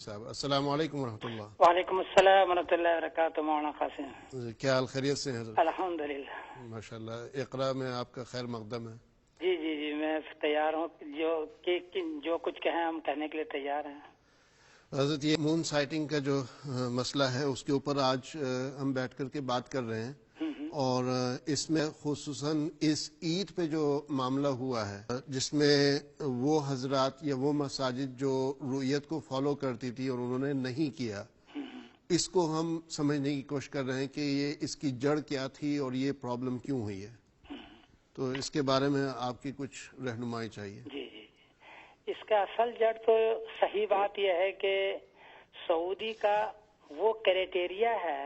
صاحب السلام علیکم ورحمۃ اللہ۔ وعلیکم السلام ورحمۃ اللہ وبرکاتہ۔ مولانا قاسم، کیا حال خیریت سے ہیں حضرت؟ الحمدللہ۔ ماشاء اللہ، اقرا میں آپ کا خیر مقدم ہے۔ جی جی جی، میں تیار ہوں، جو کچھ کہیں ہم کہنے کے لیے تیار ہیں۔ حضرت یہ مون سائٹنگ کا جو مسئلہ ہے اس کے اوپر آج ہم بیٹھ کر کے بات کر رہے ہیں، اور اس میں خصوصاً اس عید پہ جو معاملہ ہوا ہے جس میں وہ حضرات یا وہ مساجد جو رؤیت کو فالو کرتی تھی اور انہوں نے نہیں کیا، اس کو ہم سمجھنے کی کوشش کر رہے ہیں کہ یہ اس کی جڑ کیا تھی اور یہ پرابلم کیوں ہوئی ہے، تو اس کے بارے میں آپ کی کچھ رہنمائی چاہیے۔ جی جی، اس کا اصل جڑ تو صحیح بات یہ ہے کہ سعودی کا وہ کرائٹیریا ہے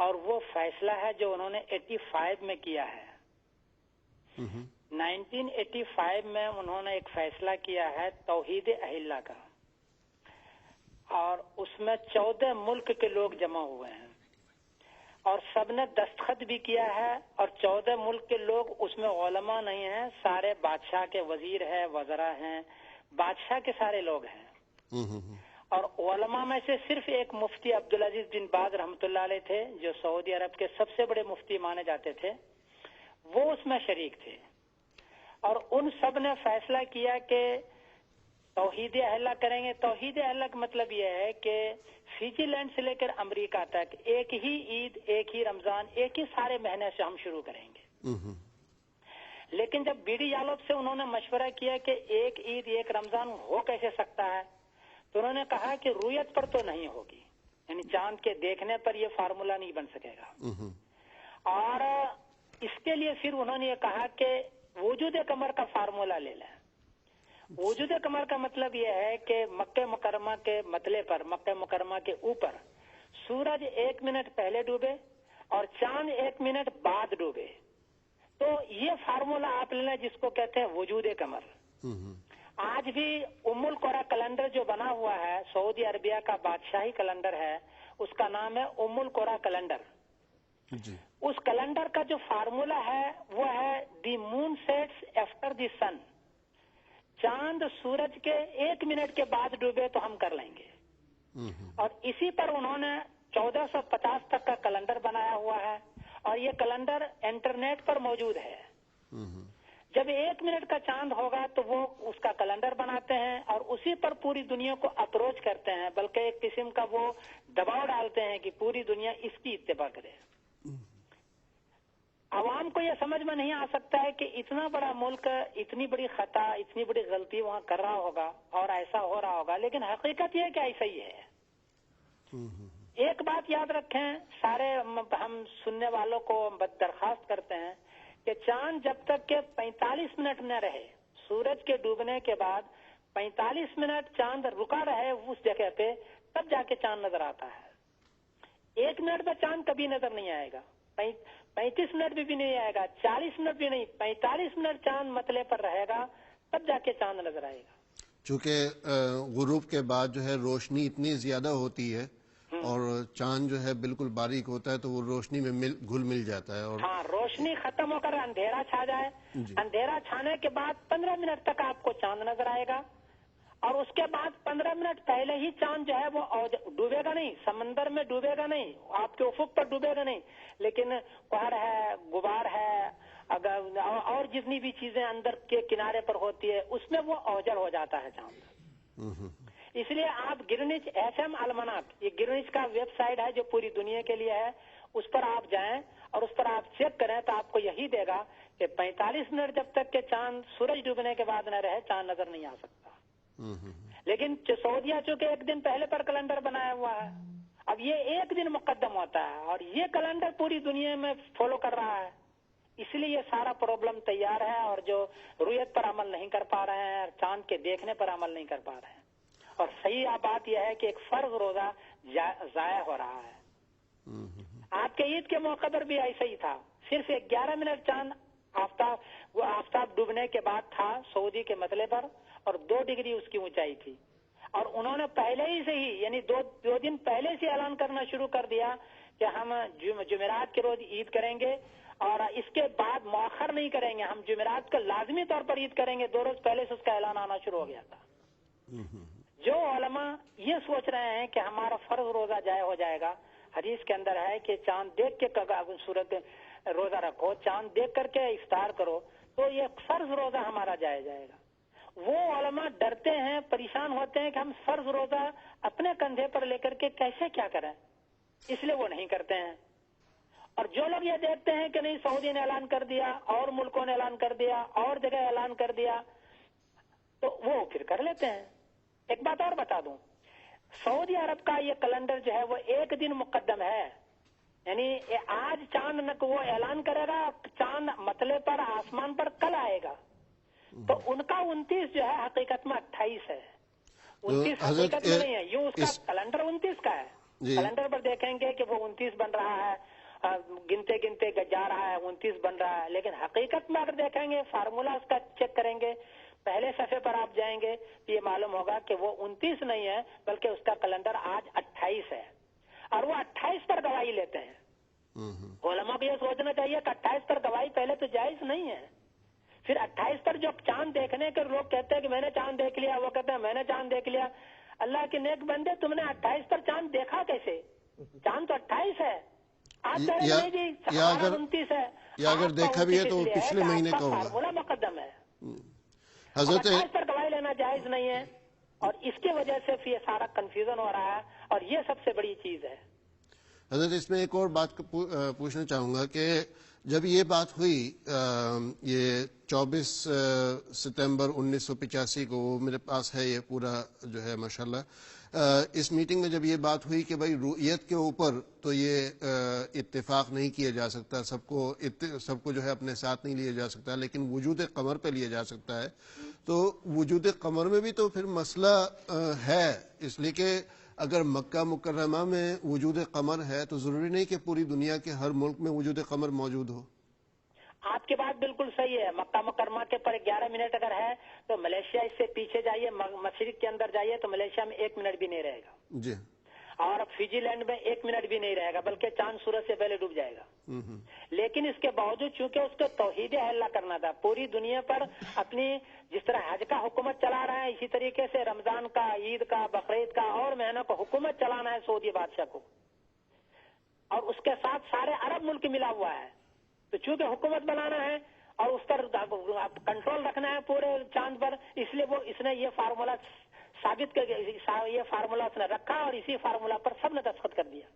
اور وہ فیصلہ ہے جو انہوں نے 85 میں کیا ہے۔ 1985 میں انہوں نے ایک فیصلہ کیا ہے توحید اہلیہ کا، اور اس میں 14 ملک کے لوگ جمع ہوئے ہیں اور سب نے دستخط بھی کیا ہے، اور 14 ملک کے لوگ اس میں علماء نہیں ہیں، سارے بادشاہ کے وزیر ہیں، وزراء ہیں، بادشاہ کے سارے لوگ ہیں۔ اور علماء میں سے صرف ایک مفتی عبدالعزیز بن باز رحمۃ اللہ علیہ تھے، جو سعودی عرب کے سب سے بڑے مفتی مانے جاتے تھے، وہ اس میں شریک تھے، اور ان سب نے فیصلہ کیا کہ توحید اہلیہ کریں گے۔ توحید اہلیہ کا مطلب یہ ہے کہ فیجی لینڈ سے لے کر امریکہ تک ایک ہی عید، ایک ہی رمضان، ایک ہی سارے مہینے سے ہم شروع کریں گے۔ لیکن جب بی ڈی یالوب سے انہوں نے مشورہ کیا کہ ایک عید ایک رمضان ہو کیسے سکتا ہے، تو انہوں نے کہا کہ رویت پر تو نہیں ہوگی، یعنی چاند کے دیکھنے پر یہ فارمولہ نہیں بن سکے گا، اور اس کے لیے پھر انہوں نے یہ کہا کہ وجود قمر کا فارمولہ لے لیں۔ وجود قمر کا مطلب یہ ہے کہ مکہ مکرمہ کے مطلع پر، مکہ مکرمہ کے اوپر سورج 1 منٹ پہلے ڈوبے اور چاند 1 منٹ بعد ڈوبے، تو یہ فارمولہ آپ لے لیں جس کو کہتے ہیں وجود قمر۔ آج بھی ام القرا کیلنڈر جو بنا ہوا ہے، سعودی عربیہ کا بادشاہی کیلنڈر ہے، اس کا نام ہے ام القرا کیلنڈر۔ اس کیلنڈر کا جو فارمولہ ہے وہ ہے دی مون سیٹس آفٹر دی سن، چاند سورج کے 1 منٹ کے بعد ڈوبے تو ہم کر لیں گے، اور اسی پر انہوں نے 1450 تک کا کیلنڈر بنایا ہوا ہے، اور یہ کیلنڈر انٹرنیٹ پر موجود ہے۔ جب 1 منٹ کا چاند ہوگا تو وہ اس کا کیلنڈر بناتے ہیں اور اسی پر پوری دنیا کو اپروچ کرتے ہیں، بلکہ ایک قسم کا وہ دباؤ ڈالتے ہیں کہ پوری دنیا اس کی اتباع کرے۔ عوام کو یہ سمجھ میں نہیں آ سکتا ہے کہ اتنا بڑا ملک اتنی بڑی خطا، اتنی بڑی غلطی وہاں کر رہا ہوگا اور ایسا ہو رہا ہوگا، لیکن حقیقت یہ ہے کہ ایسا ہی ہے۔ ایک بات یاد رکھیں، سارے ہم سننے والوں کو درخواست کرتے ہیں کہ چاند جب تک کہ 45 منٹ نہ رہے، سورج کے ڈوبنے کے بعد 45 منٹ چاند رکا رہے اس جگہ پہ، تب جا کے چاند نظر آتا ہے۔ 1 منٹ میں چاند کبھی نظر نہیں آئے گا، 35 منٹ بھی نہیں آئے گا، 40 منٹ بھی نہیں، 45 منٹ چاند مطلع پر رہے گا، تب جا کے چاند نظر آئے گا۔ چونکہ غروب کے بعد جو ہے روشنی اتنی زیادہ ہوتی ہے اور چاند جو ہے بالکل باریک ہوتا ہے، تو وہ روشنی میں گھل مل جاتا ہے، اور ہاں، روشنی ختم ہو کر اندھیرا چھا جائے، اندھیرا چھانے کے بعد 15 منٹ تک آپ کو چاند نظر آئے گا، اور اس کے بعد 15 منٹ پہلے ہی چاند جو ہے وہ ڈوبے گا نہیں، سمندر میں ڈوبے گا نہیں، آپ کے افق پر ڈوبے گا نہیں، لیکن کوہر ہے، غبار ہے، اگر اور جتنی بھی چیزیں اندر کے کنارے پر ہوتی ہے اس میں وہ اوجر ہو جاتا ہے چاند۔ اس لیے آپ گرینچ FM المناک، یہ گرینچ کا ویب سائٹ ہے جو پوری دنیا کے لیے ہے، اس پر آپ جائیں اور اس پر آپ چیک کریں تو آپ کو یہی دے گا کہ 45 منٹ جب تک کہ چاند سورج ڈوبنے کے بعد نہ رہے، چاند نظر نہیں آ سکتا۔ لیکن سعودیہ چونکہ 1 دن پہلے پر کیلنڈر بنایا ہوا ہے، اب یہ 1 دن مقدم ہوتا ہے اور یہ کیلنڈر پوری دنیا میں فالو کر رہا ہے، اس لیے یہ سارا پرابلم تیار ہے، اور جو رویت پر عمل نہیں کر پا رہے ہیں، چاند کے دیکھنے پر عمل نہیں کر پا رہے ہیں، اور صحیح بات یہ ہے کہ ایک فرض روزہ ضائع ہو رہا ہے۔ آپ کے عید کے موقع پر بھی ایسا ہی تھا، صرف 11 منٹ چاند آفتاب ڈوبنے کے بعد تھا سعودی کے مطلع پر، اور 2 ڈگری اس کی اونچائی تھی، اور انہوں نے پہلے ہی سے ہی یعنی دو دن پہلے سے اعلان کرنا شروع کر دیا کہ ہم جمعرات کے روز عید کریں گے، اور اس کے بعد مؤخر نہیں کریں گے، ہم جمعرات کا لازمی طور پر عید کریں گے۔ 2 روز پہلے سے اس کا اعلان آنا شروع ہو گیا تھا۔ جو علماء یہ سوچ رہے ہیں کہ ہمارا فرض روزہ ضائع ہو جائے گا، حدیث کے اندر ہے کہ چاند دیکھ کے صورت روزہ رکھو، چاند دیکھ کر کے افطار کرو، تو یہ فرض روزہ ہمارا ضائع جائے گا۔ وہ علماء ڈرتے ہیں، پریشان ہوتے ہیں کہ ہم فرض روزہ اپنے کندھے پر لے کر کے کیسے کیا کریں، اس لیے وہ نہیں کرتے ہیں۔ اور جو لوگ یہ دیکھتے ہیں کہ نہیں سعودی نے اعلان کر دیا، اور ملکوں نے اعلان کر دیا، اور جگہ اعلان کر دیا، تو وہ پھر کر لیتے ہیں۔ ایک بات اور بتا دوں، سعودی عرب کا یہ کیلنڈر جو ہے وہ ایک دن مقدم ہے، یعنی آج چاند وہ اعلان کرے گا، چاند مطلع پر آسمان پر کل آئے گا، تو ان کا 29 جو ہے حقیقت میں 28 ہے، 29 حقیقت میں نہیں ہے، یوں اس کا کیلنڈر 29 کا ہے۔ کیلنڈر پر دیکھیں گے کہ وہ 29 بن رہا ہے، گنتے گنتے جا رہا ہے، 29 بن رہا ہے، لیکن حقیقت میں اگر دیکھیں گے، فارمولا اس کا چیک کریں گے، پہلے صفحے پر آپ جائیں گے تو یہ معلوم ہوگا کہ وہ 29 نہیں ہے، بلکہ اس کا کیلنڈر آج 28 ہے، اور وہ 28 پر گواہی لیتے ہیں۔ علماء کو یہ سوچنا چاہیے کہ 28 پر گواہی پہلے تو جائز نہیں ہے، پھر 28 پر جو چاند دیکھنے کے لوگ کہتے ہیں کہ میں نے چاند دیکھ لیا، وہ کہتے ہیں میں نے چاند دیکھ لیا۔ اللہ کے نیک بندے، تم نے 28 پر چاند دیکھا کیسے؟ چاند تو 28 ہے، آپ کہہ رہے ہیں نہیں جی ہمارا 29 ہے، یا اگر دیکھا بھی ہے تو پچھلے مہینے کا ہوگا، فارمولا مقدم ہے۔ حضرت 28 پر گواہی لینا جائز نہیں ہے، اور اس کی وجہ سے یہ سارا کنفیوژن ہو رہا ہے، اور یہ سب سے بڑی چیز ہے۔ حضرت اس میں ایک اور بات پوچھنا چاہوں گا کہ جب یہ بات ہوئی یہ 24 ستمبر 1985 کو، میرے پاس ہے یہ پورا جو ہے ماشاءاللہ، اس میٹنگ میں جب یہ بات ہوئی کہ بھائی رؤیت کے اوپر تو یہ اتفاق نہیں کیا جا سکتا، سب کو جو ہے اپنے ساتھ نہیں لیا جا سکتا، لیکن وجود قمر پہ لیا جا سکتا ہے، تو وجود قمر میں بھی تو پھر مسئلہ ہے، اس لیے کہ اگر مکہ مکرمہ میں وجود قمر ہے تو ضروری نہیں کہ پوری دنیا کے ہر ملک میں وجود قمر موجود ہو۔ آپ کی بات بالکل صحیح ہے، مکہ مکرمہ کے پر 11 منٹ اگر ہے تو ملیشیا اس سے پیچھے جائیے، مشرق کے اندر جائیے تو ملیشیا میں 1 منٹ بھی نہیں رہے گا، جی، اور فیجی لینڈ میں 1 منٹ بھی نہیں رہے گا، بلکہ چاند سورج سے پہلے ڈوب جائے گا۔ لیکن اس کے باوجود چونکہ اس کو توحید اہل کرنا تھا، پوری دنیا پر اپنی جس طرح حج کا حکومت چلا رہا ہے، اسی طریقے سے رمضان کا، عید کا، بقرعید کا اور مہینوں کو حکومت چلانا ہے سعودی بادشاہ کو، اور اس کے ساتھ سارے عرب ملک ملا ہوا ہے، تو چونکہ حکومت بنانا ہے اور اس پر کنٹرول رکھنا ہے پورے چاند پر، اس لیے اس نے یہ فارمولا ثابت کر، یہ فارمولا اس نے رکھا، اور اسی فارمولا پر سب نے دستخط کر دیا۔